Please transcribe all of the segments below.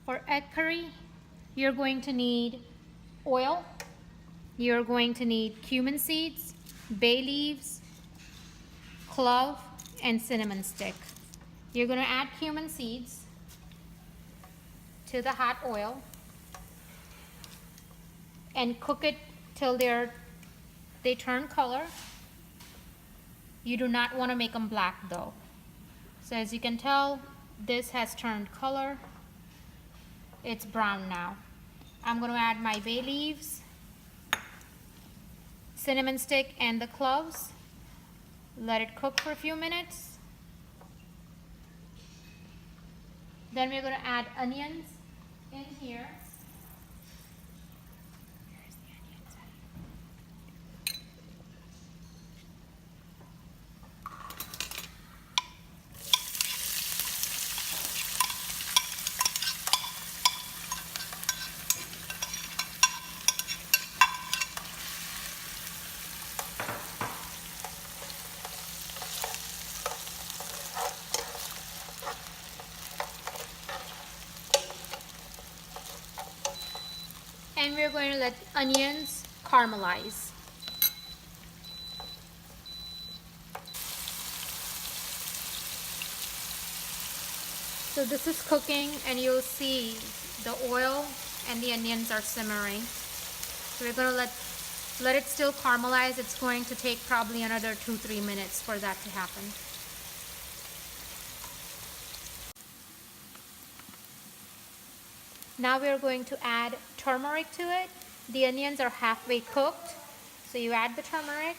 For egg curry, you're going to need oil, you're going to need cumin seeds, bay leaves, clove, and cinnamon stick. You're going to add cumin seeds to the hot oil and cook it till they turn color. You do not want to make them black though. So as you can tell, this has turned color. It's brown now. I'm going to add my bay leaves, cinnamon stick, and the cloves. Let it cook for a few minutes. Then we're going to add onions in here. And we're going to let onions caramelize. So this is cooking and you'll see the oil and the onions are simmering. So we're going to let it still caramelize. It's going to take probably another 2-3 minutes for that to happen. Now we're going to add turmeric to it. The onions are halfway cooked. So you add the turmeric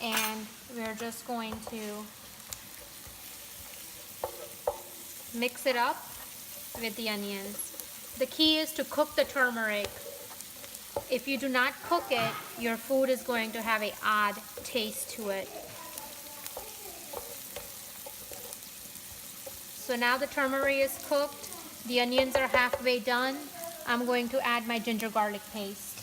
and we're just going to mix it up with the onions. The key is to cook the turmeric. If you do not cook it, your food is going to have an odd taste to it. So now the turmeric is cooked. The onions are halfway done. I'm going to add my ginger garlic paste.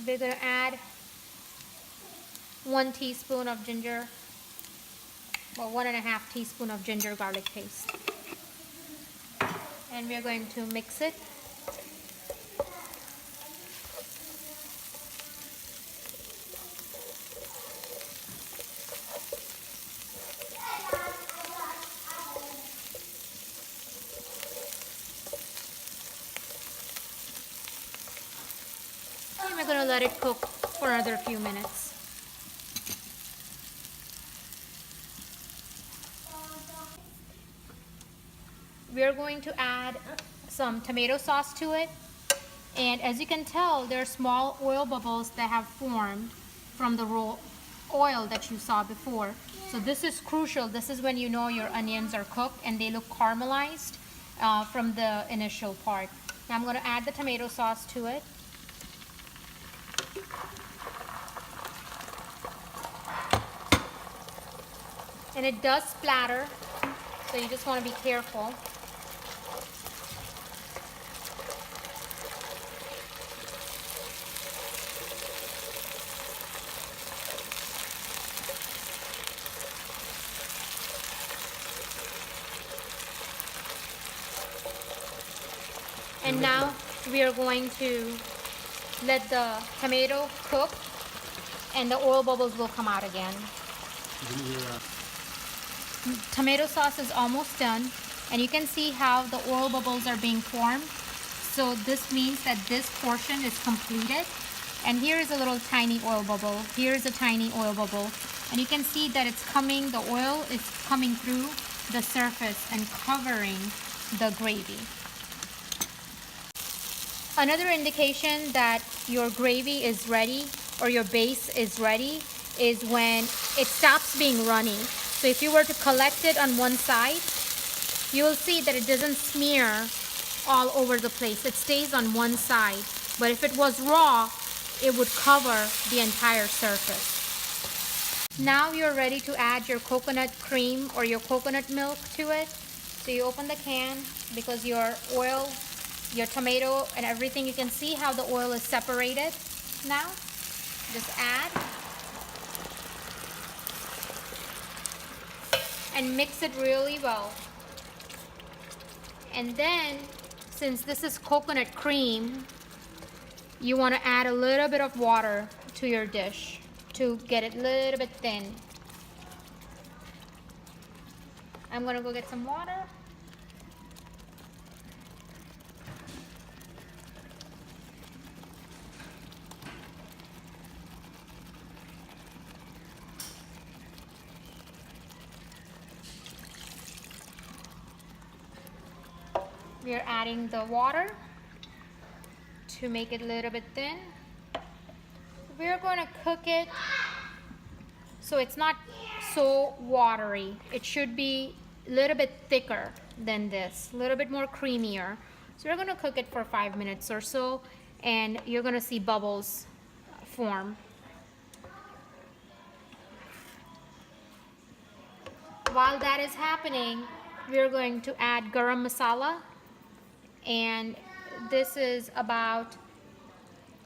We're going to add 1 teaspoon of ginger, or 1.5 teaspoon of ginger garlic paste. And we're going to mix it. And we're going to let it cook for another few minutes. We're going to add some tomato sauce to it. And as you can tell, there are small oil bubbles that have formed from the raw oil that you saw before. So this is crucial. This is when you know your onions are cooked and they look caramelized from the initial part. Now I'm going to add the tomato sauce to it. And it does splatter, so you just want to be careful. And now we are going to let the tomato cook and the oil bubbles will come out again. Tomato sauce is almost done and you can see how the oil bubbles are being formed. So this means that this portion is completed. And here is a little tiny oil bubble. Here is a tiny oil bubble. And you can see that it's coming, the oil is coming through the surface and covering the gravy. Another indication that your gravy is ready or your base is ready is when it stops being runny. So if you were to collect it on one side, you will see that it doesn't smear all over the place. It stays on one side. But if it was raw, it would cover the entire surface. Now you're ready to add your coconut cream or your coconut milk to it. So you open the can because your oil, your tomato and everything, you can see how the oil is separated now. Just add and mix it really well. And then, since this is coconut cream, you want to add a little bit of water to your dish to get it a little bit thin. I'm gonna go get some water. We are adding the water to make it a little bit thin. We're going to cook it so it's not so watery. It should be a little bit thicker than this, a little bit more creamier. So we're going to cook it for 5 minutes or so, and you're going to see bubbles form. While that is happening, we're going to add garam masala, and this is about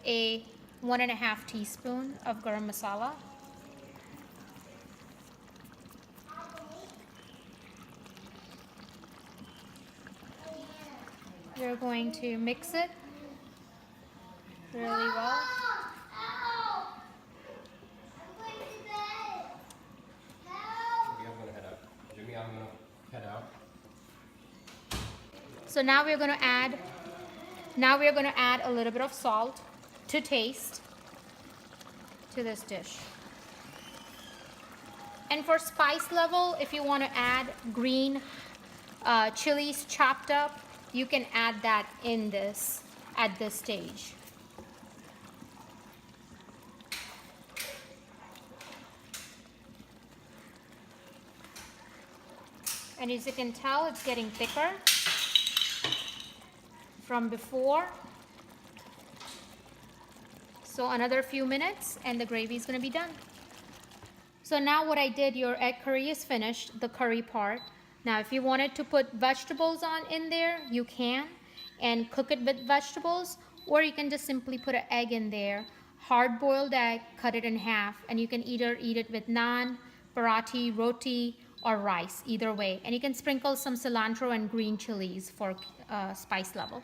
a 1.5 teaspoon of garam masala. We're going to mix it really well. So now we're going to add a little bit of salt to taste to this dish. And for spice level, if you want to add green chilies chopped up, you can add that at this stage. And as you can tell, it's getting thicker from before. So another few minutes and the gravy is going to be done. So now what I did, your egg curry is finished, the curry part. Now if you wanted to put vegetables in there, you can, and cook it with vegetables, or you can just simply put an egg in there, hard-boiled egg, cut it in half, and you can either eat it with naan, parati, roti, or rice, either way. And you can sprinkle some cilantro and green chilies for spice level.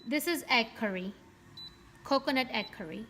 This is egg curry, coconut egg curry.